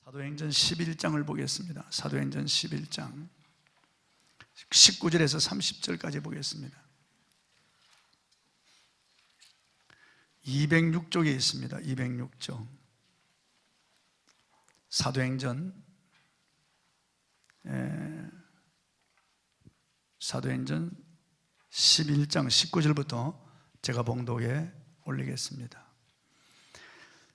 사도행전 11장을 보겠습니다. 사도행전 11장 19절에서 30절까지 보겠습니다. 206쪽에 있습니다. 206쪽 사도행전 11장 19절부터 제가 봉독에 올리겠습니다.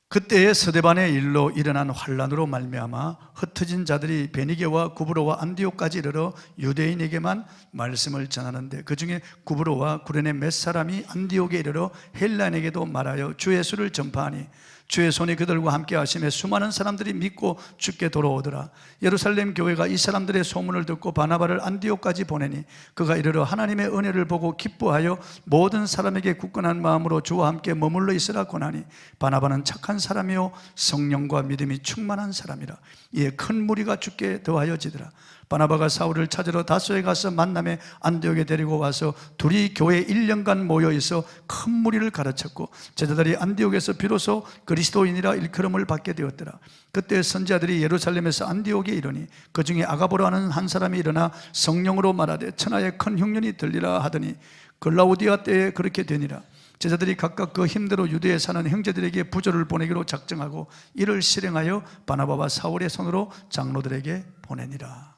그때의 스데반의 일로 일어난 환란으로 말미암아 흩어진 자들이 베니게와 구브로와 안디옥까지 이르러 유대인에게만 말씀을 전하는데, 그 중에 구브로와 구레네 몇 사람이 안디옥에 이르러 헬라인에게도 말하여 주 예수를 전파하니 주의 손이 그들과 함께 하심에 수많은 사람들이 믿고 주께 돌아오더라. 예루살렘 교회가 이 사람들의 소문을 듣고 바나바를 안디옥까지 보내니 그가 이르러 하나님의 은혜를 보고 기뻐하여 모든 사람에게 굳건한 마음으로 주와 함께 머물러 있으라 권하니, 바나바는 착한 사람이요 성령과 믿음이 충만한 사람이라. 이에 큰 무리가 주께 더하여지더라. 바나바가 사울을 찾으러 다소에 가서 만남에 안디옥에 데리고 와서 둘이 교회에 1년간 모여있어 큰 무리를 가르쳤고, 제자들이 안디옥에서 비로소 그리스도인이라 일컬음을 받게 되었더라. 그때 선지자들이 예루살렘에서 안디옥에 이르니 그 중에 아가보라 하는 한 사람이 일어나 성령으로 말하되 천하에 큰 흉년이 들리라 하더니 글라우디아 때에 그렇게 되니라. 제자들이 각각 그 힘대로 유대에 사는 형제들에게 부조를 보내기로 작정하고 이를 실행하여 바나바와 사울의 손으로 장로들에게 보내니라.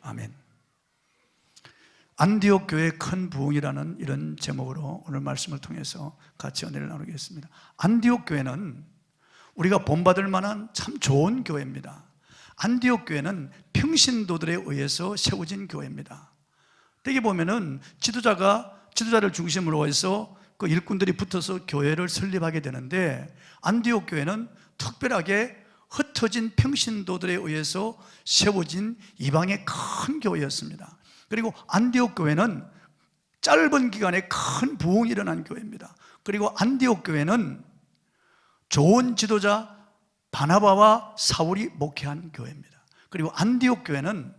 아멘. 안디옥 교회의 큰 부흥이라는 이런 제목으로 오늘 말씀을 통해서 같이 은혜를 나누겠습니다. 안디옥 교회는 우리가 본받을 만한 참 좋은 교회입니다. 안디옥 교회는 평신도들에 의해서 세워진 교회입니다. 여기 보면은 지도자를 중심으로 해서 그 일꾼들이 붙어서 교회를 설립하게 되는데, 안디옥 교회는 특별하게 흩어진 평신도들에 의해서 세워진 이방의 큰 교회였습니다. 그리고 안디옥 교회는 짧은 기간에 큰 부흥이 일어난 교회입니다. 그리고 안디옥 교회는 좋은 지도자 바나바와 사울이 목회한 교회입니다. 그리고 안디옥 교회는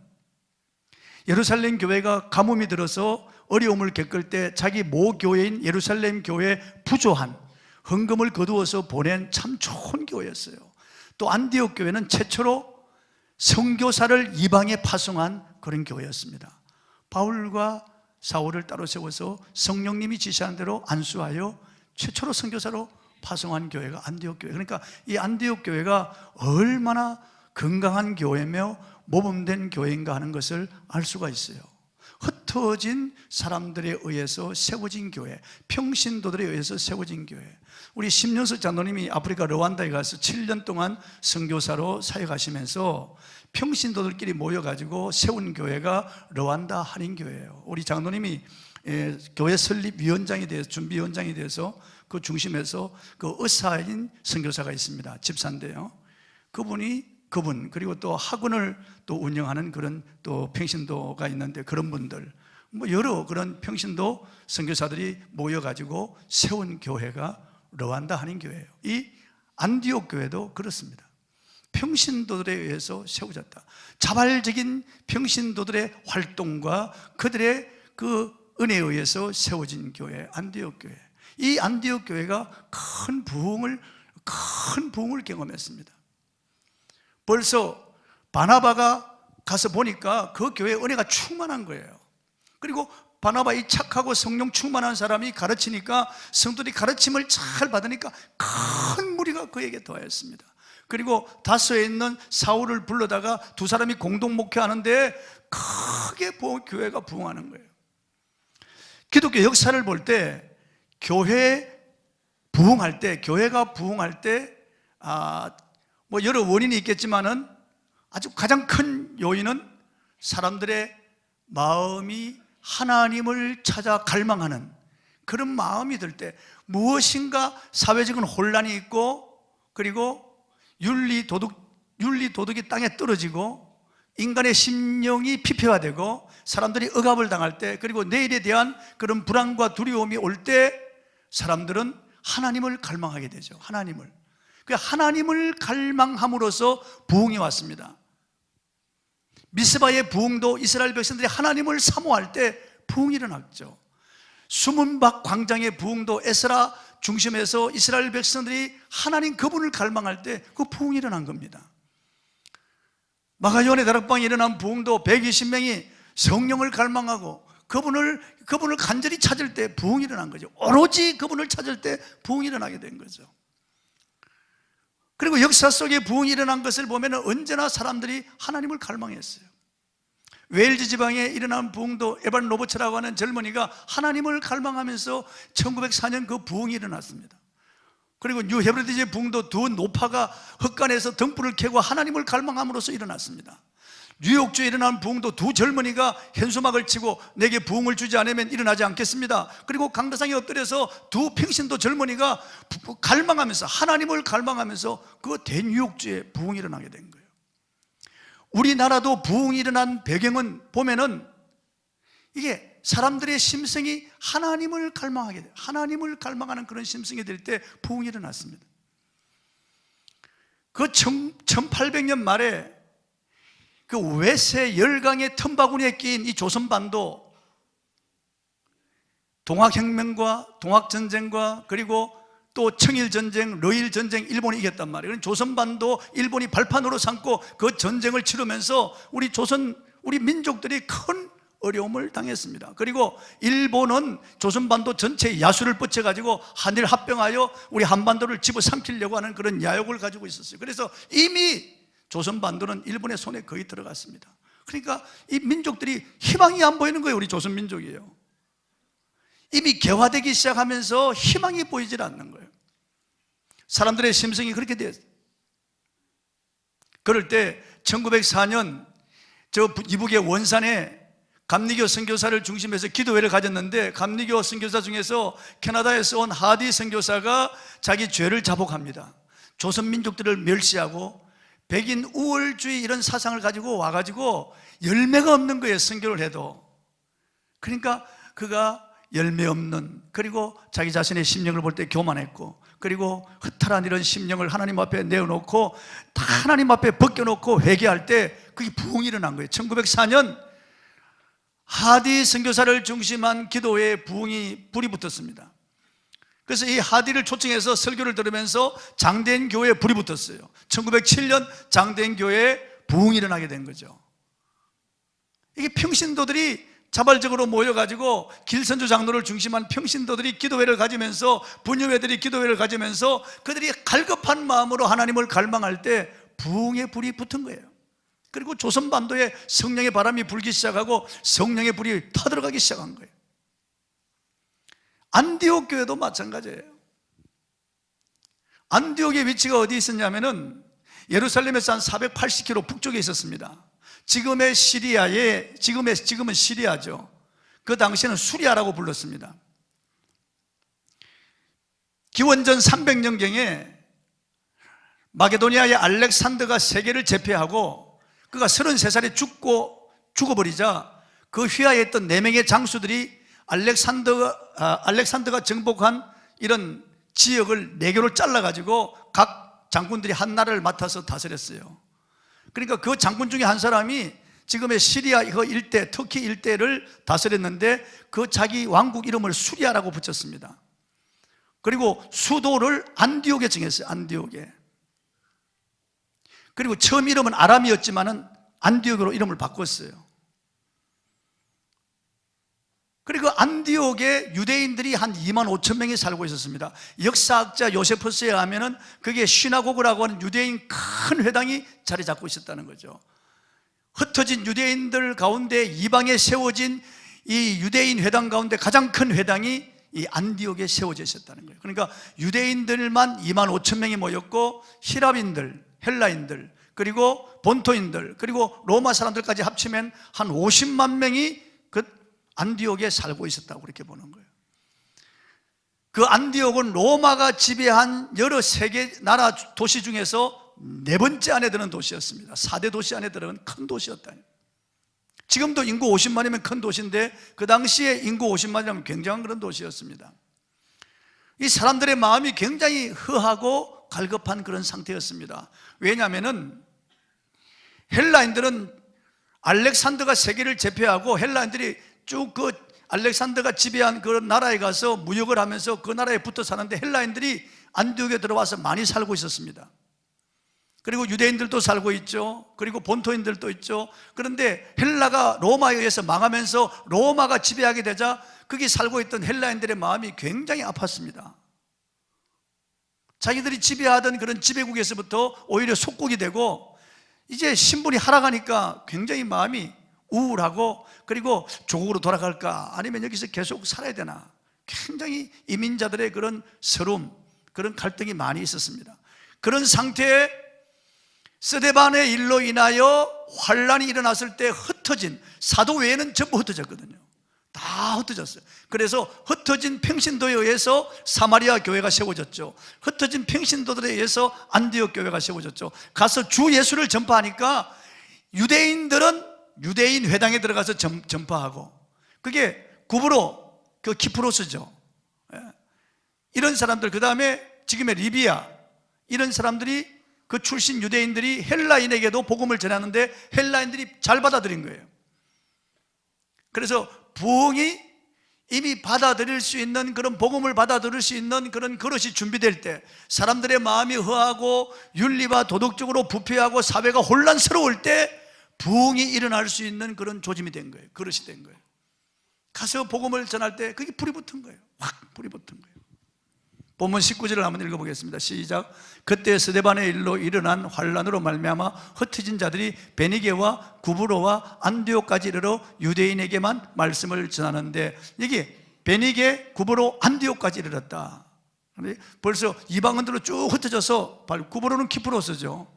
예루살렘 교회가 가뭄이 들어서 어려움을 겪을 때 자기 모교회인 예루살렘 교회에 부조한 헌금을 거두어서 보낸 참 좋은 교회였어요. 또 안디옥 교회는 최초로 선교사를 이방에 파송한 그런 교회였습니다. 바울과 사울을 따로 세워서 성령님이 지시한 대로 안수하여 최초로 선교사로 파송한 교회가 안디옥 교회. 그러니까 이 안디옥 교회가 얼마나 건강한 교회며 모범된 교회인가 하는 것을 알 수가 있어요. 흩어진 사람들에 의해서 세워진 교회, 평신도들에 의해서 세워진 교회. 우리 심윤석 장로님이 아프리카 르완다에 가서 7년 동안 선교사로 사역하시면서 평신도들끼리 모여가지고 세운 교회가 르완다 한인교회예요. 우리 장로님이 교회 설립위원장이 되어서, 준비위원장이 되어서 그 중심에서 그 의사인 선교사가 있습니다. 집사인데요. 그분 그리고 또 학원을 또 운영하는 그런 또 평신도가 있는데, 그런 분들 여러 그런 평신도 선교사들이 모여가지고 세운 교회가 르완다 한인교회예요. 이 안디옥 교회도 그렇습니다. 평신도들에 의해서 세워졌다. 자발적인 평신도들의 활동과 그들의 그 은혜에 의해서 세워진 교회, 안디옥 교회. 이 안디옥 교회가 큰 부흥을 경험했습니다. 벌써 바나바가 가서 보니까 그 교회에 은혜가 충만한 거예요. 그리고 바나바 이 착하고 성령 충만한 사람이 가르치니까 성도들이 가르침을 잘 받으니까 큰 무리가 그에게 더하였습니다. 그리고 다소에 있는 사울을 불러다가 두 사람이 공동 목회하는데 크게 교회가 부흥하는 거예요. 기독교 역사를 볼 때 교회가 부흥할 때 여러 원인이 있겠지만은 아주 가장 큰 요인은 사람들의 마음이 하나님을 찾아 갈망하는 그런 마음이 들 때, 무엇인가 사회적인 혼란이 있고, 그리고 윤리 도덕이 땅에 떨어지고 인간의 심령이 피폐화되고 사람들이 억압을 당할 때, 그리고 내일에 대한 그런 불안과 두려움이 올 때 사람들은 하나님을 갈망하게 되죠. 하나님을 갈망함으로써 부흥이 왔습니다. 미스바의 부흥도 이스라엘 백성들이 하나님을 사모할 때 부흥이 일어났죠. 수문박 광장의 부흥도 에스라 중심에서 이스라엘 백성들이 하나님 그분을 갈망할 때 그 부흥이 일어난 겁니다. 마가요한의 다락방에 일어난 부흥도 120명이 성령을 갈망하고 그분을 간절히 찾을 때 부흥이 일어난 거죠. 오로지 그분을 찾을 때 부흥이 일어나게 된 거죠. 그리고 역사 속에 부흥이 일어난 것을 보면 언제나 사람들이 하나님을 갈망했어요. 웨일즈 지방에 일어난 부흥도 에반 로버츠라고 하는 젊은이가 하나님을 갈망하면서 1904년 그 부흥이 일어났습니다. 그리고 뉴 헤브리드의 부흥도 두 노파가 헛간에서 등불을 켜고 하나님을 갈망함으로써 일어났습니다. 뉴욕주에 일어난 부흥도 두 젊은이가 현수막을 치고 내게 부흥을 주지 않으면 일어나지 않겠습니다. 그리고 강대상에 엎드려서 두 평신도 젊은이가 갈망하면서 하나님을 갈망하면서 그 대뉴욕주에 부흥이 일어나게 된 거예요. 우리나라도 부흥이 일어난 배경은 보면은 이게 사람들의 심성이 하나님을 갈망하게 돼요. 하나님을 갈망하는 그런 심성이 될 때 부흥이 일어났습니다. 그 1800년 말에 그 외세 열강의 틈바구니에 끼인 이 조선반도, 동학혁명과 동학전쟁과 그리고 또 청일전쟁, 러일전쟁, 일본이 이겼단 말이에요. 조선반도 일본이 발판으로 삼고 그 전쟁을 치르면서 우리 민족들이 큰 어려움을 당했습니다. 그리고 일본은 조선반도 전체에 야수를 뻗쳐가지고 한일 합병하여 우리 한반도를 집어삼키려고 하는 그런 야욕을 가지고 있었어요. 그래서 이미 조선반도는 일본의 손에 거의 들어갔습니다. 그러니까 이 민족들이 희망이 안 보이는 거예요. 우리 조선민족이에요. 이미 개화되기 시작하면서 희망이 보이질 않는 거예요. 사람들의 심성이 그렇게 됐어요. 그럴 때 1904년 저 이북의 원산에 감리교 선교사를 중심해서 기도회를 가졌는데, 감리교 선교사 중에서 캐나다에서 온 하디 선교사가 자기 죄를 자복합니다. 조선민족들을 멸시하고 백인 우월주의 이런 사상을 가지고 와가지고 열매가 없는 거예요. 선교를 해도. 그러니까 그가 열매 없는, 그리고 자기 자신의 심령을 볼 때 교만했고, 그리고 허탈한 이런 심령을 하나님 앞에 내어놓고 다 하나님 앞에 벗겨놓고 회개할 때 그게 부흥이 일어난 거예요. 1904년 하디 선교사를 중심한 기도회에 불이 붙었습니다. 그래서 이 하디를 초청해서 설교를 들으면서 장대인 교회에 불이 붙었어요. 1907년 장대인 교회에 부흥이 일어나게 된 거죠. 이게 평신도들이 자발적으로 모여가지고 길선주 장로를 중심한 평신도들이 기도회를 가지면서, 분유회들이 기도회를 가지면서 그들이 갈급한 마음으로 하나님을 갈망할 때 부흥의 불이 붙은 거예요. 그리고 조선반도에 성령의 바람이 불기 시작하고 성령의 불이 타들어가기 시작한 거예요. 안디옥 교회도 마찬가지예요. 안디옥의 위치가 어디 있었냐면은 예루살렘에서 한 480km 북쪽에 있었습니다. 지금의 시리아에, 지금은 시리아죠. 그 당시에는 수리아라고 불렀습니다. 기원전 300년경에 마게도니아의 알렉산더가 세계를 제패하고 그가 33살에 죽어버리자 그 휘하에 있던 4명의 장수들이 알렉산더가 정복한 이런 지역을 4개로 잘라가지고 각 장군들이 한 나라를 맡아서 다스렸어요. 그러니까 그 장군 중에 한 사람이 지금의 시리아 그 일대, 터키 일대를 다스렸는데 그 자기 왕국 이름을 수리아라고 붙였습니다. 그리고 수도를 안디옥에 정했어요. 안디옥에. 그리고 처음 이름은 아람이었지만은 안디옥으로 이름을 바꿨어요. 그리고 안디옥에 유대인들이 한 2만 5천 명이 살고 있었습니다. 역사학자 요세푸스에 하면은 그게 시나고그라고 하는 유대인 큰 회당이 자리 잡고 있었다는 거죠. 흩어진 유대인들 가운데 이방에 세워진 이 유대인 회당 가운데 가장 큰 회당이 이 안디옥에 세워져 있었다는 거예요. 그러니까 유대인들만 2만 5천 명이 모였고 히랍인들, 헬라인들, 그리고 본토인들, 그리고 로마 사람들까지 합치면 한 50만 명이 그 안디옥에 살고 있었다고 그렇게 보는 거예요. 그 안디옥은 로마가 지배한 여러 세계 나라 도시 중에서 4번째 안에 드는 도시였습니다. 4대 도시 안에 들어간 큰 도시였다. 지금도 인구 50만이면 큰 도시인데 그 당시에 인구 50만이라면 굉장한 그런 도시였습니다. 이 사람들의 마음이 굉장히 허하고 갈급한 그런 상태였습니다. 왜냐하면은 헬라인들은 알렉산더가 세계를 제패하고 헬라인들이 쭉 그 알렉산더가 지배한 그 나라에 가서 무역을 하면서 그 나라에 붙어 사는데 헬라인들이 안디옥에 들어와서 많이 살고 있었습니다. 그리고 유대인들도 살고 있죠. 그리고 본토인들도 있죠. 그런데 헬라가 로마에 의해서 망하면서 로마가 지배하게 되자 거기 살고 있던 헬라인들의 마음이 굉장히 아팠습니다. 자기들이 지배하던 그런 지배국에서부터 오히려 속국이 되고 이제 신분이 하락하니까 굉장히 마음이 우울하고, 그리고 조국으로 돌아갈까 아니면 여기서 계속 살아야 되나, 굉장히 이민자들의 그런 서러움, 그런 갈등이 많이 있었습니다. 그런 상태에 스데반의 일로 인하여 환란이 일어났을 때 흩어진, 사도 외에는 전부 흩어졌거든요. 다 흩어졌어요. 그래서 흩어진 평신도에 의해서 사마리아 교회가 세워졌죠. 흩어진 평신도들에 의해서 안디옥 교회가 세워졌죠. 가서 주 예수를 전파하니까 유대인들은 유대인 회당에 들어가서 전파하고, 그게 구브로, 그 키프로스죠. 이런 사람들, 그 다음에 지금의 리비아, 이런 사람들이, 그 출신 유대인들이 헬라인에게도 복음을 전하는데 헬라인들이 잘 받아들인 거예요. 그래서 부흥이 이미 받아들일 수 있는, 그런 복음을 받아들일 수 있는 그런 그릇이 준비될 때, 사람들의 마음이 허하고 윤리와 도덕적으로 부패하고 사회가 혼란스러울 때 부흥이 일어날 수 있는 그런 조짐이 된 거예요. 그릇이 된 거예요. 가서 복음을 전할 때 그게 불이 붙은 거예요. 확 불이 붙은 거예요. 본문 19절을 한번 읽어보겠습니다. 시작. 그때 스데반의 일로 일어난 환란으로 말미암아 흩어진 자들이 베니게와 구브로와 안디옥까지 이르러 유대인에게만 말씀을 전하는데, 이게 베니게, 구브로, 안디옥까지 이르렀다. 벌써 이방인들로 쭉 흩어져서, 구브로는 키프로스죠.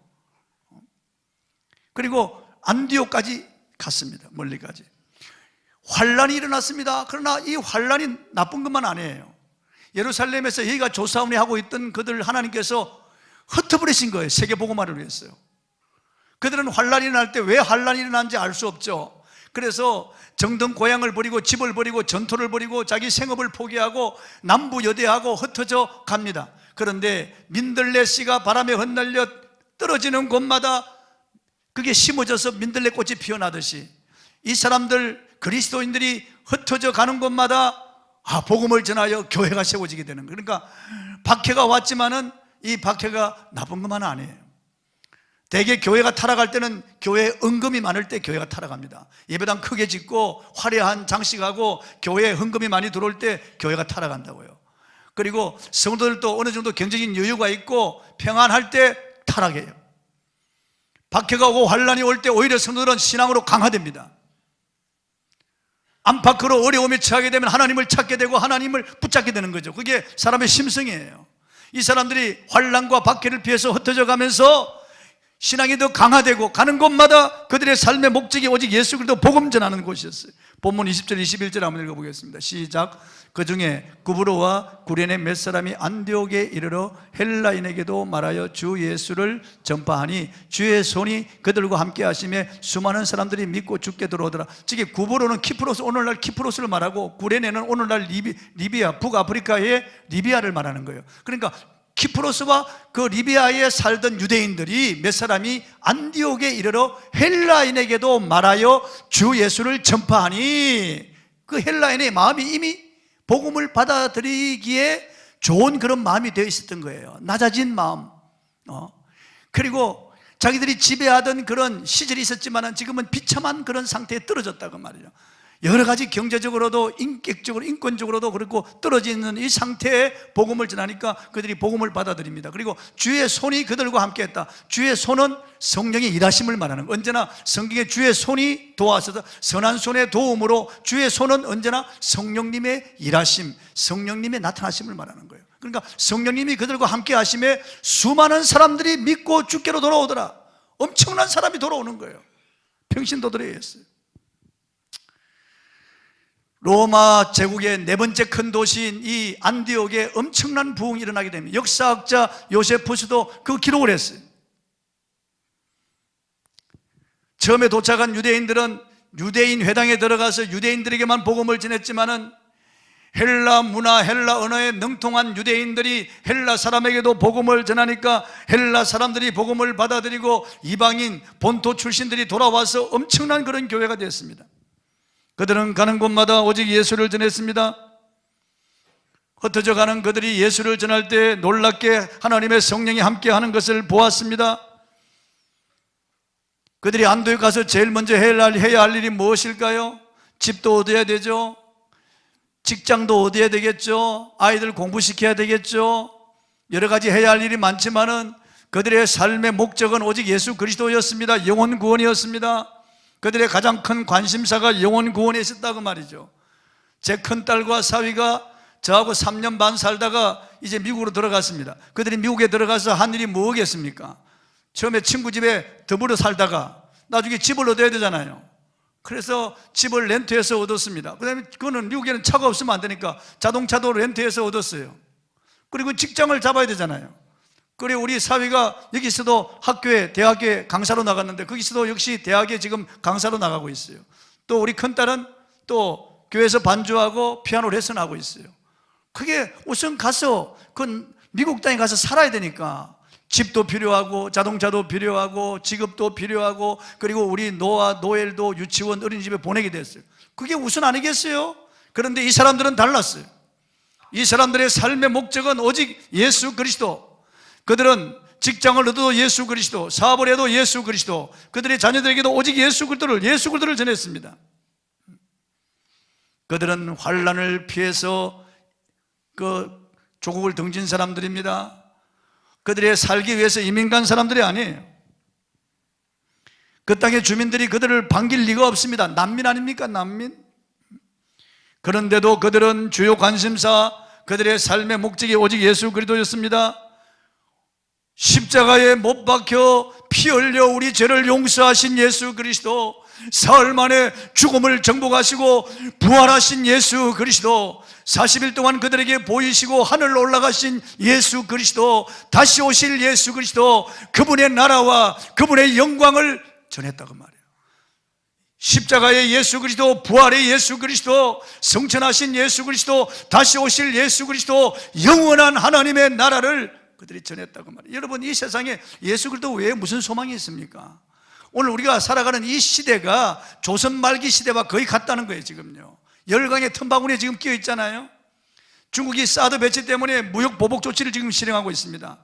그리고 안디옥까지 갔습니다. 멀리까지. 환란이 일어났습니다. 그러나 이 환란이 나쁜 것만 아니에요. 예루살렘에서 여기가 조사원이 하고 있던 그들 하나님께서 흩어버리신 거예요. 세계복음화를 위해서요. 그들은 환란이 일어날 때 왜 환란이 일어난지 알 수 없죠. 그래서 정든 고향을 버리고 집을 버리고 전토를 버리고 자기 생업을 포기하고 남부 여대하고 흩어져 갑니다. 그런데 민들레 씨가 바람에 흩날려 떨어지는 곳마다 그게 심어져서 민들레 꽃이 피어나듯이 이 사람들, 그리스도인들이 흩어져 가는 곳마다 복음을 전하여 교회가 세워지게 되는 거예요. 그러니까 박해가 왔지만은 이 박해가 나쁜 것만 아니에요. 대개 교회가 타락할 때는, 교회에 은금이 많을 때 교회가 타락합니다. 예배당 크게 짓고 화려한 장식하고 교회에 헌금이 많이 들어올 때 교회가 타락한다고요. 그리고 성도들도 어느 정도 경제적인 여유가 있고 평안할 때 타락해요. 박해가 오고 환란이 올 때 오히려 성도들은 신앙으로 강화됩니다. 안팎으로 어려움에 처하게 되면 하나님을 찾게 되고 하나님을 붙잡게 되는 거죠. 그게 사람의 심성이에요. 이 사람들이 환란과 박해를 피해서 흩어져 가면서 신앙이 더 강화되고 가는 곳마다 그들의 삶의 목적이 오직 예수 그리스도 복음 전하는 곳이었어요. 본문 20절 21절 한번 읽어보겠습니다. 시작. 그 중에 구브로와 구레네 몇 사람이 안디옥에 이르러 헬라인에게도 말하여 주 예수를 전파하니 주의 손이 그들과 함께 하심에 수많은 사람들이 믿고 죽게 들어오더라. 즉 구브로는 키프로스, 오늘날 키프로스를 말하고, 구레네는 오늘날 리비아, 북아프리카의 리비아를 말하는 거예요. 그러니까 키프로스와 그 리비아에 살던 유대인들이 몇 사람이 안디옥에 이르러 헬라인에게도 말하여 주 예수를 전파하니, 그 헬라인의 마음이 이미 복음을 받아들이기에 좋은 그런 마음이 되어 있었던 거예요. 낮아진 마음. 그리고 자기들이 지배하던 그런 시절이 있었지만 지금은 비참한 그런 상태에 떨어졌다고 말이죠. 여러 가지 경제적으로도 인격적으로, 인권적으로도 그렇고 떨어지는 이 상태에 복음을 전하니까 그들이 복음을 받아들입니다. 그리고 주의 손이 그들과 함께 했다. 주의 손은 성령의 일하심을 말하는 거예요. 언제나 성경에 주의 손이 도와서, 선한 손의 도움으로, 주의 손은 언제나 성령님의 일하심, 성령님의 나타나심을 말하는 거예요. 그러니까 성령님이 그들과 함께 하심에 수많은 사람들이 믿고 주께로 돌아오더라. 엄청난 사람이 돌아오는 거예요. 평신도들에 의해서. 로마 제국의 네 번째 큰 도시인 이 안디옥에 엄청난 부흥이 일어나게 됩니다. 역사학자 요세푸스도 그 기록을 했어요. 처음에 도착한 유대인들은 유대인 회당에 들어가서 유대인들에게만 복음을 전했지만은 헬라 문화, 헬라 언어에 능통한 유대인들이 헬라 사람에게도 복음을 전하니까 헬라 사람들이 복음을 받아들이고 이방인 본토 출신들이 돌아와서 엄청난 그런 교회가 됐습니다. 그들은 가는 곳마다 오직 예수를 전했습니다. 흩어져 가는 그들이 예수를 전할 때 놀랍게 하나님의 성령이 함께하는 것을 보았습니다. 그들이 안디옥에 가서 제일 먼저 해야 할 일이 무엇일까요? 집도 얻어야 되죠. 직장도 얻어야 되겠죠. 아이들 공부시켜야 되겠죠. 여러 가지 해야 할 일이 많지만은 그들의 삶의 목적은 오직 예수 그리스도였습니다. 영혼 구원이었습니다. 그들의 가장 큰 관심사가 영혼 구원에 있었다고 말이죠. 제 큰딸과 사위가 저하고 3년 반 살다가 이제 미국으로 들어갔습니다. 그들이 미국에 들어가서 한 일이 뭐겠습니까? 처음에 친구 집에 더불어 살다가 나중에 집을 얻어야 되잖아요. 그래서 집을 렌트해서 얻었습니다. 그 다음에 그거는 미국에는 차가 없으면 안 되니까 자동차도 렌트해서 얻었어요. 그리고 직장을 잡아야 되잖아요. 그리고 우리 사위가 여기서도 학교에, 대학에 강사로 나갔는데 거기서도 역시 대학에 지금 강사로 나가고 있어요. 또 우리 큰딸은 또 교회에서 반주하고 피아노 레슨하고 있어요. 그게 우선 가서 그 미국 땅에 가서 살아야 되니까 집도 필요하고 자동차도 필요하고 직업도 필요하고 그리고 우리 노아, 노엘도 유치원 어린이집에 보내게 됐어요. 그게 우선 아니겠어요? 그런데 이 사람들은 달랐어요. 이 사람들의 삶의 목적은 오직 예수 그리스도. 그들은 직장을 얻어도 예수 그리스도, 사업을 해도 예수 그리스도, 그들의 자녀들에게도 오직 예수 그리스도를 전했습니다. 그들은 환난을 피해서 그 조국을 등진 사람들입니다. 그들의 살기 위해서 이민 간 사람들이 아니에요. 그 땅의 주민들이 그들을 반길 리가 없습니다. 난민 아닙니까? 난민. 그런데도 그들은 주요 관심사, 그들의 삶의 목적이 오직 예수 그리스도였습니다. 십자가에 못 박혀 피 흘려 우리 죄를 용서하신 예수 그리스도, 사흘 만에 죽음을 정복하시고 부활하신 예수 그리스도, 40일 동안 그들에게 보이시고 하늘로 올라가신 예수 그리스도, 다시 오실 예수 그리스도, 그분의 나라와 그분의 영광을 전했다고 말이에요. 십자가의 예수 그리스도, 부활의 예수 그리스도, 성천하신 예수 그리스도, 다시 오실 예수 그리스도, 영원한 하나님의 나라를 그들이 전했다고 말이에요. 여러분, 이 세상에 예수 그리스도 외에 무슨 소망이 있습니까? 오늘 우리가 살아가는 이 시대가 조선 말기 시대와 거의 같다는 거예요. 지금요, 열강의 틈바구니에 지금 끼어 있잖아요. 중국이 사드 배치 때문에 무역 보복 조치를 지금 실행하고 있습니다.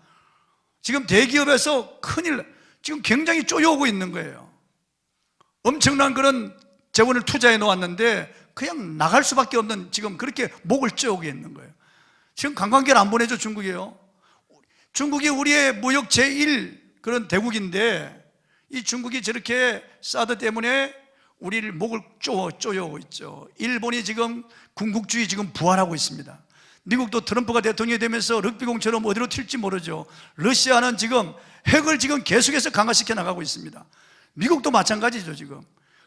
지금 대기업에서 큰일, 지금 굉장히 쪼여오고 있는 거예요. 엄청난 그런 재원을 투자해 놓았는데 그냥 나갈 수밖에 없는, 지금 그렇게 목을 쪼여오게 있는 거예요. 지금 관광객을 안 보내죠, 중국이요. 중국이 우리의 무역 제1 그런 대국인데 이 중국이 저렇게 사드 때문에 우리를 목을 쪼여오고 있죠. 일본이 지금 군국주의 지금 부활하고 있습니다. 미국도 트럼프가 대통령이 되면서 럭비공처럼 어디로 튈지 모르죠. 러시아는 지금 핵을 지금 계속해서 강화시켜 나가고 있습니다. 미국도 마찬가지죠 지금.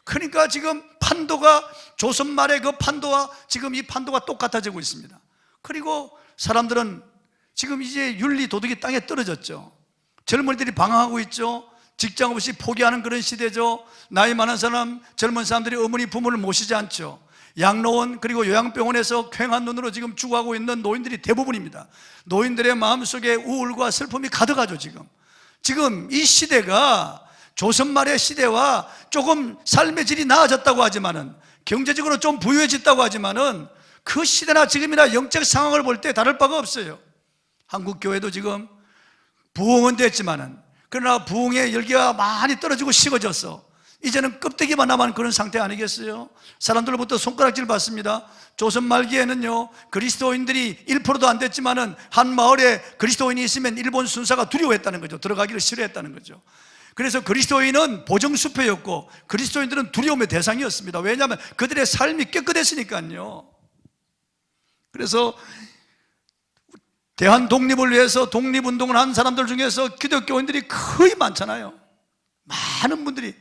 그러니까 지금 판도가, 조선 말의 그 판도와 지금 이 판도가 똑같아지고 있습니다. 그리고 사람들은 지금 이제 윤리 도덕이 땅에 떨어졌죠. 젊은이들이 방황하고 있죠. 직장 없이 포기하는 그런 시대죠. 나이 많은 사람, 젊은 사람들이 어머니 부모를 모시지 않죠. 양로원 그리고 요양병원에서 퀭한 눈으로 지금 죽어가고 있는 노인들이 대부분입니다. 노인들의 마음속에 우울과 슬픔이 가득하죠. 지금 이 시대가 조선 말의 시대와 조금 삶의 질이 나아졌다고 하지만은, 경제적으로 좀 부유해졌다고 하지만은 그 시대나 지금이나 영적 상황을 볼 때 다를 바가 없어요. 한국 교회도 지금 부흥은 됐지만은, 그러나 부흥의 열기가 많이 떨어지고 식어졌어. 이제는 껍데기만 남은 그런 상태 아니겠어요? 사람들로부터 손가락질 받습니다. 조선 말기에는요, 그리스도인들이 1%도 안 됐지만은 한 마을에 그리스도인이 있으면 일본 순사가 두려워했다는 거죠. 들어가기를 싫어했다는 거죠. 그래서 그리스도인은 보정수표였고 그리스도인들은 두려움의 대상이었습니다. 왜냐하면 그들의 삶이 깨끗했으니까요. 그래서 대한 독립을 위해서 독립운동을 한 사람들 중에서 기독교인들이 거의 많잖아요. 많은 분들이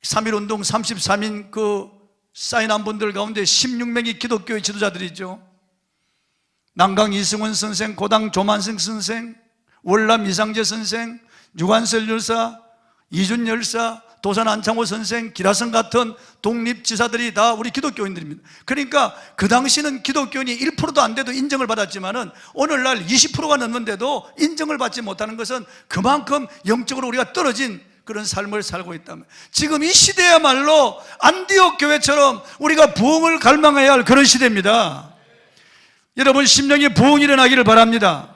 3.1운동 33인 그 사인한 분들 가운데 16명이 기독교의 지도자들이죠. 남강 이승훈 선생, 고당 조만승 선생, 월남 이상재 선생, 유관설 열사, 이준 열사, 도산 안창호 선생, 기라성 같은 독립지사들이 다 우리 기독교인들입니다. 그러니까 그 당시는 기독교인이 1%도 안 돼도 인정을 받았지만은 오늘날 20%가 넘는데도 인정을 받지 못하는 것은 그만큼 영적으로 우리가 떨어진 그런 삶을 살고 있다면, 지금 이 시대야말로 안디옥 교회처럼 우리가 부흥을 갈망해야 할 그런 시대입니다. 여러분, 심령의 부흥이 일어나기를 바랍니다.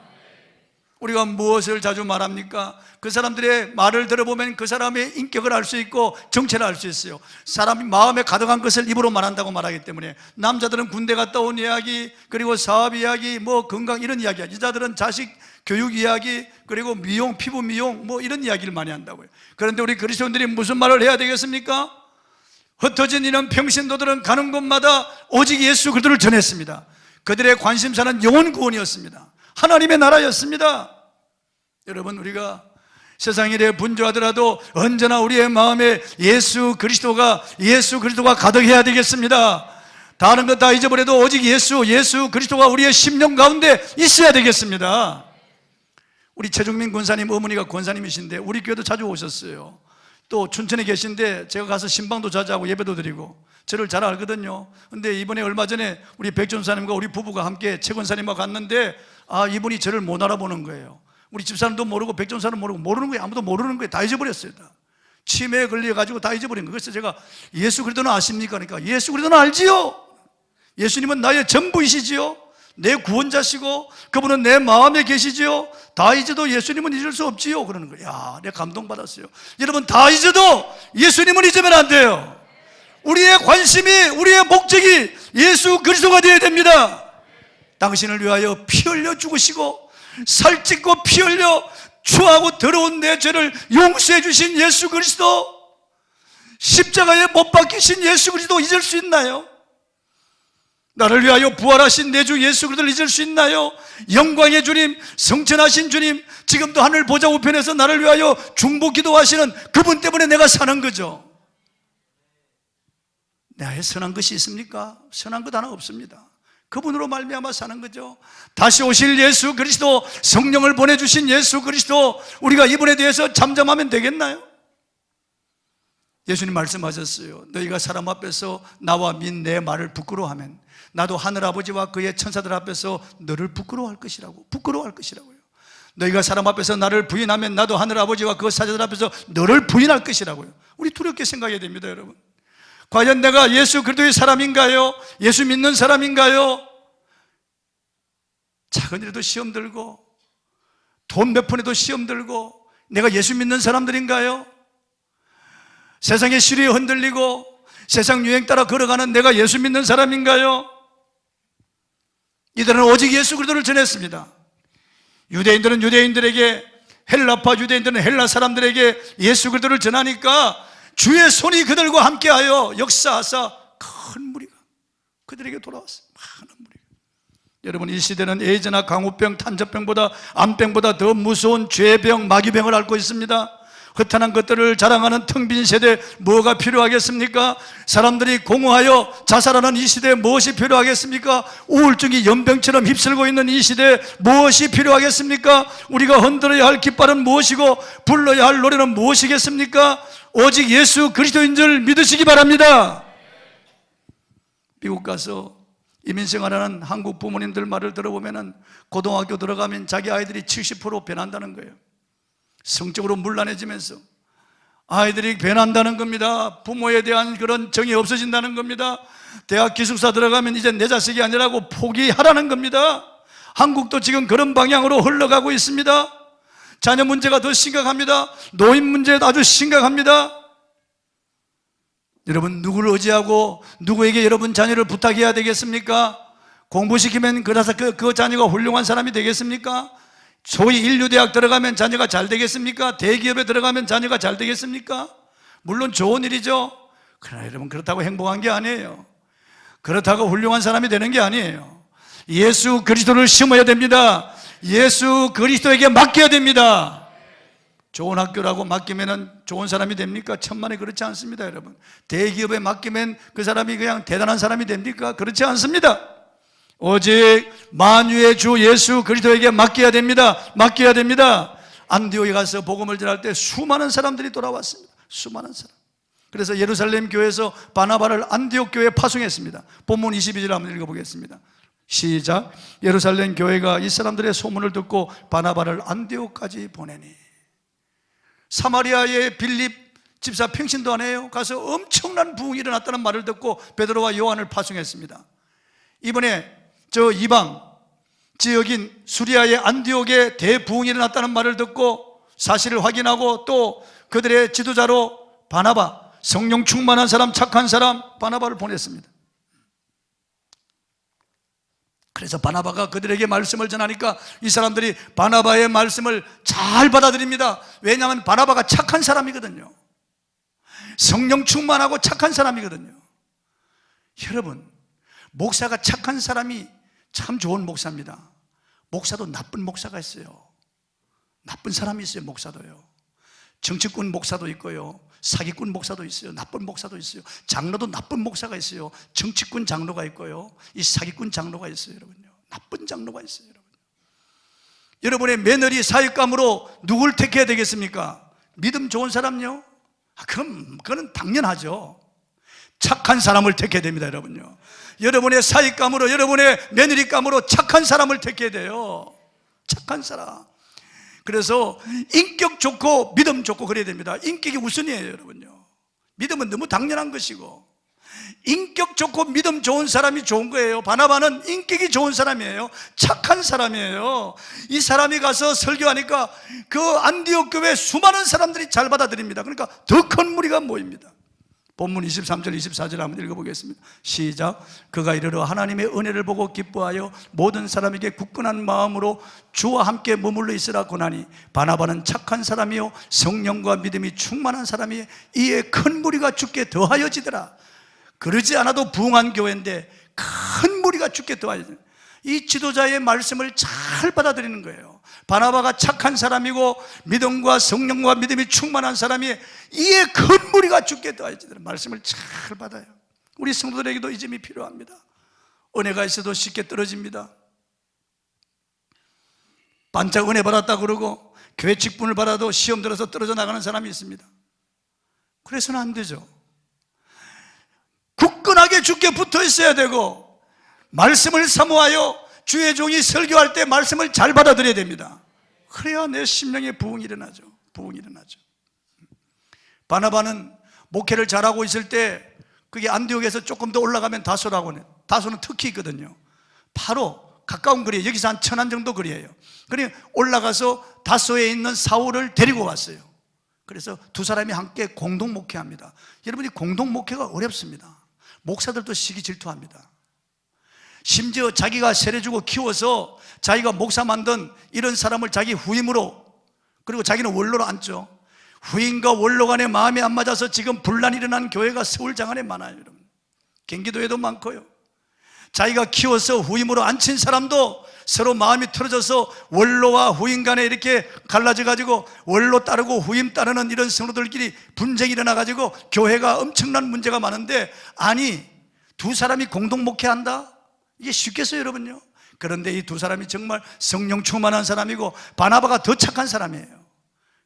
우리가 무엇을 자주 말합니까? 그 사람들의 말을 들어보면 그 사람의 인격을 알 수 있고 정체를 알 수 있어요. 사람이 마음에 가득한 것을 입으로 말한다고 말하기 때문에, 남자들은 군대 갔다 온 이야기, 그리고 사업 이야기, 뭐 건강 이런 이야기, 여자들은 자식 교육 이야기, 그리고 미용, 피부 미용 뭐 이런 이야기를 많이 한다고요. 그런데 우리 그리스도인들이 무슨 말을 해야 되겠습니까? 흩어진 이런 평신도들은 가는 곳마다 오직 예수 그리스도를 전했습니다. 그들의 관심사는 영혼 구원이었습니다. 하나님의 나라였습니다. 여러분, 우리가 세상 일에 분주하더라도 언제나 우리의 마음에 예수 그리스도가 가득해야 되겠습니다. 다른 것 다 잊어버려도 오직 예수 그리스도가 우리의 심령 가운데 있어야 되겠습니다. 우리 최종민 권사님 어머니가 권사님이신데 우리 교회도 자주 오셨어요. 또 춘천에 계신데 제가 가서 신방도 자주 하고 예배도 드리고 저를 잘 알거든요. 근데 이번에 얼마 전에 우리 백전사님과 우리 부부가 함께 최 권사님과 갔는데 이분이 저를 못 알아보는 거예요. 우리 집사람도 모르고 백전사는 모르고 모르는 거예요. 아무도 모르는 거예요. 다 잊어버렸어요. 다. 치매에 걸려가지고 다 잊어버린 거예요. 그래서 제가 예수 그리스도는 아십니까? 그러니까 예수 그리스도는 알지요. 예수님은 나의 전부이시지요. 내 구원자시고 그분은 내 마음에 계시지요. 다 잊어도 예수님은 잊을 수 없지요. 그러는 거예요. 야, 내가 감동받았어요. 여러분, 다 잊어도 예수님은 잊으면 안 돼요. 우리의 관심이, 우리의 목적이 예수 그리스도가 되어야 됩니다. 당신을 위하여 피 흘려 죽으시고 살찌고 피 흘려 추하고 더러운 내 죄를 용서해 주신 예수 그리스도, 십자가에 못 박히신 예수 그리스도 잊을 수 있나요? 나를 위하여 부활하신 내 주 예수 그리스도를 잊을 수 있나요? 영광의 주님, 성천하신 주님, 지금도 하늘 보좌 우편에서 나를 위하여 중보 기도하시는 그분 때문에 내가 사는 거죠. 나의 선한 것이 있습니까? 선한 것 하나 없습니다. 그분으로 말미암아 사는 거죠. 다시 오실 예수 그리스도, 성령을 보내주신 예수 그리스도, 우리가 이분에 대해서 잠잠하면 되겠나요? 예수님 말씀하셨어요. 너희가 사람 앞에서 나와 및 내 말을 부끄러워하면 나도 하늘아버지와 그의 천사들 앞에서 너를 부끄러워할 것이라고. 부끄러워할 것이라고요. 너희가 사람 앞에서 나를 부인하면 나도 하늘아버지와 그 사자들 앞에서 너를 부인할 것이라고요. 우리 두렵게 생각해야 됩니다, 여러분. 과연 내가 예수 그리스도의 사람인가요? 예수 믿는 사람인가요? 작은 일에도 시험 들고 돈 몇 푼에도 시험 들고 내가 예수 믿는 사람들인가요? 세상의 시류에 흔들리고 세상 유행 따라 걸어가는 내가 예수 믿는 사람인가요? 이들은 오직 예수 그리스도를 전했습니다. 유대인들은 유대인들에게, 헬라파 유대인들은 헬라 사람들에게 예수 그리스도를 전하니까 주의 손이 그들과 함께하여 역사하사 큰 무리가 그들에게 돌아왔어요. 많은 무리가. 여러분, 이 시대는 에이즈나 강우병, 탄저병보다, 암병보다 더 무서운 죄병, 마귀병을 앓고 있습니다. 허탄한 것들을 자랑하는 텅 빈 세대, 뭐가 필요하겠습니까? 사람들이 공허하여 자살하는 이 시대에 무엇이 필요하겠습니까? 우울증이 연병처럼 휩쓸고 있는 이 시대에 무엇이 필요하겠습니까? 우리가 흔들어야 할 깃발은 무엇이고 불러야 할 노래는 무엇이겠습니까? 오직 예수 그리스도인 줄 믿으시기 바랍니다. 미국 가서 이민생활하는 한국 부모님들 말을 들어보면 고등학교 들어가면 자기 아이들이 70% 변한다는 거예요. 성적으로 문란해지면서 아이들이 변한다는 겁니다. 부모에 대한 그런 정이 없어진다는 겁니다. 대학 기숙사 들어가면 이제 내 자식이 아니라고 포기하라는 겁니다. 한국도 지금 그런 방향으로 흘러가고 있습니다. 자녀 문제가 더 심각합니다. 노인 문제도 아주 심각합니다. 여러분, 누구를 의지하고 누구에게 여러분 자녀를 부탁해야 되겠습니까? 공부시키면 그 자녀가 훌륭한 사람이 되겠습니까? 소위 인류대학 들어가면 자녀가 잘 되겠습니까? 대기업에 들어가면 자녀가 잘 되겠습니까? 물론 좋은 일이죠. 그러나 여러분, 그렇다고 행복한 게 아니에요. 그렇다고 훌륭한 사람이 되는 게 아니에요. 예수 그리스도를 심어야 됩니다. 예수 그리스도에게 맡겨야 됩니다. 좋은 학교라고 맡기면 좋은 사람이 됩니까? 천만에 그렇지 않습니다, 여러분. 대기업에 맡기면 그 사람이 그냥 대단한 사람이 됩니까? 그렇지 않습니다. 오직 만유의 주 예수 그리스도에게 맡겨야 됩니다. 맡겨야 됩니다. 안디옥에 가서 복음을 전할 때 수많은 사람들이 돌아왔습니다. 수많은 사람. 그래서 예루살렘 교회에서 바나바를 안디옥 교회에 파송했습니다. 본문 22절 한번 읽어보겠습니다. 시작. 예루살렘 교회가 이 사람들의 소문을 듣고 바나바를 안디옥까지 보내니. 사마리아의 빌립 집사 평신도 안 해요. 가서 엄청난 부흥이 일어났다는 말을 듣고 베드로와 요한을 파송했습니다. 이번에 저 이방 지역인 수리아의 안디옥에 대부흥이 일어났다는 말을 듣고 사실을 확인하고 또 그들의 지도자로 바나바, 성령 충만한 사람, 착한 사람 바나바를 보냈습니다. 그래서 바나바가 그들에게 말씀을 전하니까 이 사람들이 바나바의 말씀을 잘 받아들입니다. 왜냐하면 바나바가 착한 사람이거든요. 성령 충만하고 착한 사람이거든요. 여러분, 목사가 착한 사람이 참 좋은 목사입니다. 목사도 나쁜 목사가 있어요. 나쁜 사람이 있어요. 목사도요. 정치꾼 목사도 있고요, 사기꾼 목사도 있어요. 나쁜 목사도 있어요. 장로도 나쁜 목사가 있어요. 정치꾼 장로가 있고요, 이 사기꾼 장로가 있어요. 여러분요, 나쁜 장로가 있어요. 여러분의 며느리 사육감으로 누굴 택해야 되겠습니까? 믿음 좋은 사람요? 그건 당연하죠. 착한 사람을 택해야 됩니다. 여러분요, 여러분의 사익감으로, 여러분의 며느리감으로 착한 사람을 택해야 돼요. 착한 사람. 그래서 인격 좋고 믿음 좋고 그래야 됩니다. 인격이 우선이에요. 여러분요, 믿음은 너무 당연한 것이고, 인격 좋고 믿음 좋은 사람이 좋은 거예요. 바나바는 인격이 좋은 사람이에요. 착한 사람이에요. 이 사람이 가서 설교하니까 그 안디옥 교회 수많은 사람들이 잘 받아들입니다. 그러니까 더 큰 무리가 모입니다. 본문 23절 24절 한번 읽어보겠습니다. 시작. 그가 이르러 하나님의 은혜를 보고 기뻐하여 모든 사람에게 굳건한 마음으로 주와 함께 머물러 있으라 고나니 바나바는 착한 사람이요 성령과 믿음이 충만한 사람이 이에 큰 무리가 죽게 더하여지더라. 그러지 않아도 부흥한 교회인데 큰 무리가 죽게 더하여지더라. 이 지도자의 말씀을 잘 받아들이는 거예요. 바나바가 착한 사람이고 믿음과 성령과 믿음이 충만한 사람이 이에 큰 무리가 죽게 더하여지더라. 말씀을 잘 받아요. 우리 성도들에게도 이 점이 필요합니다. 은혜가 있어도 쉽게 떨어집니다. 반짝 은혜 받았다 그러고 교회 직분을 받아도 시험 들어서 떨어져 나가는 사람이 있습니다. 그래서는 안 되죠. 굳건하게 주께 붙어 있어야 되고, 말씀을 사모하여 주의 종이 설교할 때 말씀을 잘 받아들여야 됩니다. 그래야 내 심령에 부흥이 일어나죠. 부흥이 일어나죠. 바나바는 목회를 잘하고 있을 때 그게 안디옥에서 조금 더 올라가면 다소라고 해요. 다소는 특히 있거든요. 바로 가까운 거리에, 여기서 한 1000안 정도 거리예요. 그래 올라가서 다소에 있는 사울을 데리고 왔어요. 그래서 두 사람이 함께 공동 목회합니다. 여러분이 공동 목회가 어렵습니다. 목사들도 시기 질투합니다. 심지어 자기가 세례주고 키워서 자기가 목사 만든 이런 사람을 자기 후임으로, 그리고 자기는 원로로 앉죠. 후임과 원로 간의 마음이 안 맞아서 지금 분란이 일어난 교회가 서울 장안에 많아요. 여러분, 경기도에도 많고요. 자기가 키워서 후임으로 앉힌 사람도 서로 마음이 틀어져서 원로와 후임 간에 이렇게 갈라져 가지고 원로 따르고 후임 따르는 이런 성도들끼리 분쟁이 일어나 가지고 교회가 엄청난 문제가 많은데, 아니 두 사람이 공동 목회한다? 이게 쉽겠어요 여러분요? 그런데 이 두 사람이 정말 성령 충만한 사람이고 바나바가 더 착한 사람이에요.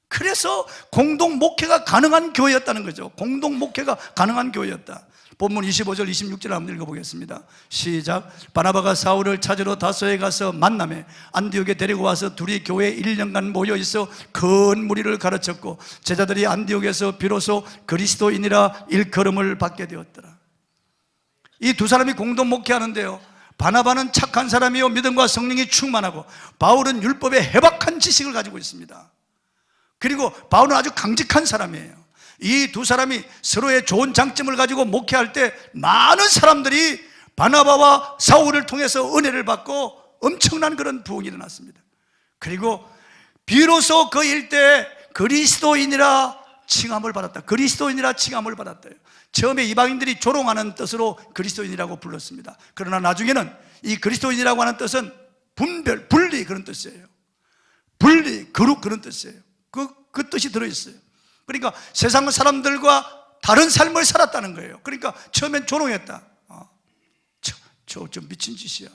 그래서 공동 목회가 가능한 교회였다는 거죠. 공동 목회가 가능한 교회였다. 본문 25절 26절 한번 읽어보겠습니다. 시작. 바나바가 사울을 찾으러 다소에 가서 만남에 안디옥에 데리고 와서 둘이 교회에 1년간 모여 있어 큰 무리를 가르쳤고 제자들이 안디옥에서 비로소 그리스도인이라 일컬음을 받게 되었더라. 이 두 사람이 공동 목회하는데요, 바나바는 착한 사람이요 믿음과 성령이 충만하고 바울은 율법에 해박한 지식을 가지고 있습니다. 그리고 바울은 아주 강직한 사람이에요. 이 두 사람이 서로의 좋은 장점을 가지고 목회할 때 많은 사람들이 바나바와 사울을 통해서 은혜를 받고 엄청난 그런 부흥이 일어났습니다. 그리고 비로소 그 일대에 그리스도인이라 칭함을 받았다. 그리스도인이라 칭함을 받았대요. 처음에 이방인들이 조롱하는 뜻으로 그리스도인이라고 불렀습니다. 그러나 나중에는 이 그리스도인이라고 하는 뜻은 분별, 분리 그런 뜻이에요. 분리, 거룩 그런 뜻이에요. 그 뜻이 들어있어요. 그러니까 세상 사람들과 다른 삶을 살았다는 거예요. 그러니까 처음엔 조롱했다. 저 미친 짓이야.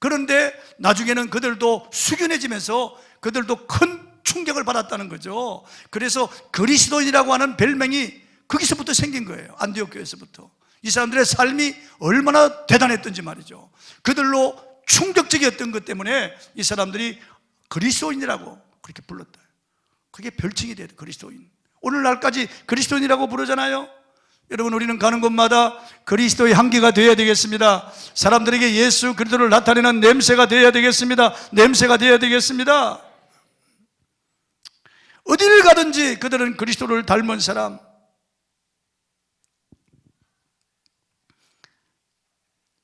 그런데 나중에는 그들도 숙연해지면서 그들도 큰 충격을 받았다는 거죠. 그래서 그리스도인이라고 하는 별명이 거기서부터 생긴 거예요. 안디옥 교회에서부터. 이 사람들의 삶이 얼마나 대단했던지 말이죠. 그들로 충격적이었던 것 때문에 이 사람들이 그리스도인이라고 그렇게 불렀다. 그게 별칭이 돼요. 그리스도인. 오늘날까지 그리스도인이라고 부르잖아요. 여러분, 우리는 가는 곳마다 그리스도의 향기가 되어야 되겠습니다. 사람들에게 예수 그리스도를 나타내는 냄새가 되어야 되겠습니다. 냄새가 되어야 되겠습니다. 어디를 가든지 그들은 그리스도를 닮은 사람.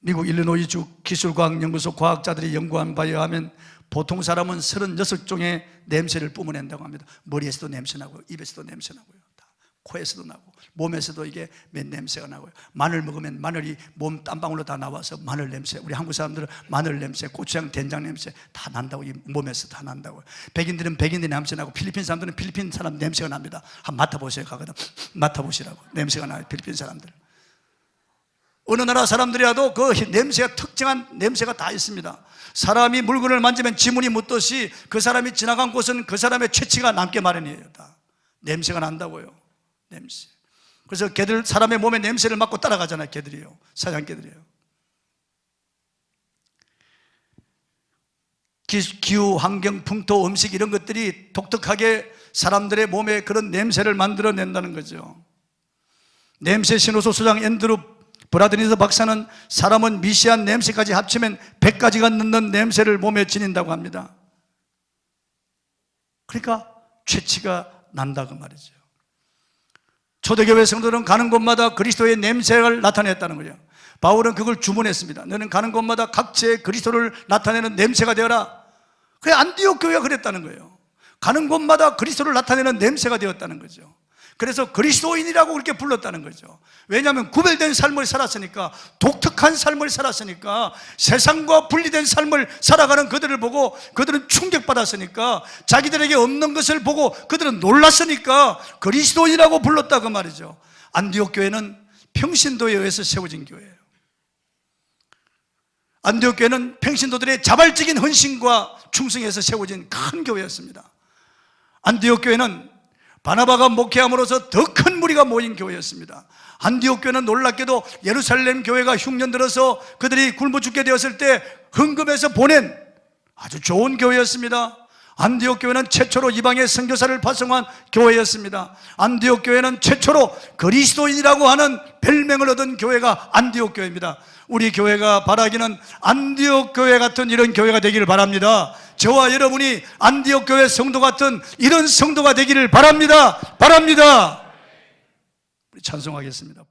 미국 일리노이주 기술과학연구소 과학자들이 연구한 바에 의하면 보통 사람은 36종의 냄새를 뿜어낸다고 합니다. 머리에서도 냄새나고, 입에서도 냄새나고요, 코에서도 나고, 몸에서도 이게 냄새가 나고요. 마늘 먹으면 마늘이 몸 땀방울로 다 나와서 마늘 냄새, 우리 한국 사람들은 마늘 냄새, 고추장, 된장 냄새 다 난다고, 이 몸에서 다 난다고요. 백인들은 백인들 냄새 나고, 필리핀 사람들은 필리핀 사람 냄새가 납니다. 한번 맡아보세요. 가거든 맡아보시라고. 냄새가 나요, 필리핀 사람들. 어느 나라 사람들이라도 그 냄새가, 특정한 냄새가 다 있습니다. 사람이 물건을 만지면 지문이 묻듯이 그 사람이 지나간 곳은 그 사람의 체취가 남게 마련이에요. 다 냄새가 난다고요. 냄새. 그래서 개들, 사람의 몸에 냄새를 맡고 따라가잖아요. 개들이요, 사냥개들이요. 기후, 환경, 풍토, 음식 이런 것들이 독특하게 사람들의 몸에 그런 냄새를 만들어낸다는 거죠. 냄새 신호소 소장 앤드루 브라드니스 박사는 사람은 미세한 냄새까지 합치면 100가지가 넘는 냄새를 몸에 지닌다고 합니다. 그러니까 취치가 난다고 말이죠. 초대교회 성도들은 가는 곳마다 그리스도의 냄새를 나타냈다는 거예요. 바울은 그걸 주문했습니다. 너는 가는 곳마다 각지의 그리스도를 나타내는 냄새가 되어라. 그래, 안디옥 교회가 그랬다는 거예요. 가는 곳마다 그리스도를 나타내는 냄새가 되었다는 거죠. 그래서 그리스도인이라고 그렇게 불렀다는 거죠. 왜냐하면 구별된 삶을 살았으니까, 독특한 삶을 살았으니까, 세상과 분리된 삶을 살아가는 그들을 보고 그들은 충격받았으니까, 자기들에게 없는 것을 보고 그들은 놀랐으니까 그리스도인이라고 불렀다고 말이죠. 안디옥 교회는 평신도에 의해서 세워진 교회예요. 안디옥 교회는 평신도들의 자발적인 헌신과 충성에서 세워진 큰 교회였습니다. 안디옥 교회는 바나바가 목회함으로써 더 큰 무리가 모인 교회였습니다. 안디옥 교회는 놀랍게도 예루살렘 교회가 흉년 들어서 그들이 굶어 죽게 되었을 때 헌금해서 보낸 아주 좋은 교회였습니다. 안디옥 교회는 최초로 이방의 선교사를 파송한 교회였습니다. 안디옥 교회는 최초로 그리스도인이라고 하는 별명을 얻은 교회가 안디옥 교회입니다. 우리 교회가 바라기는 안디옥 교회 같은 이런 교회가 되기를 바랍니다. 저와 여러분이 안디옥 교회 성도 같은 이런 성도가 되기를 바랍니다. 우리 찬송하겠습니다.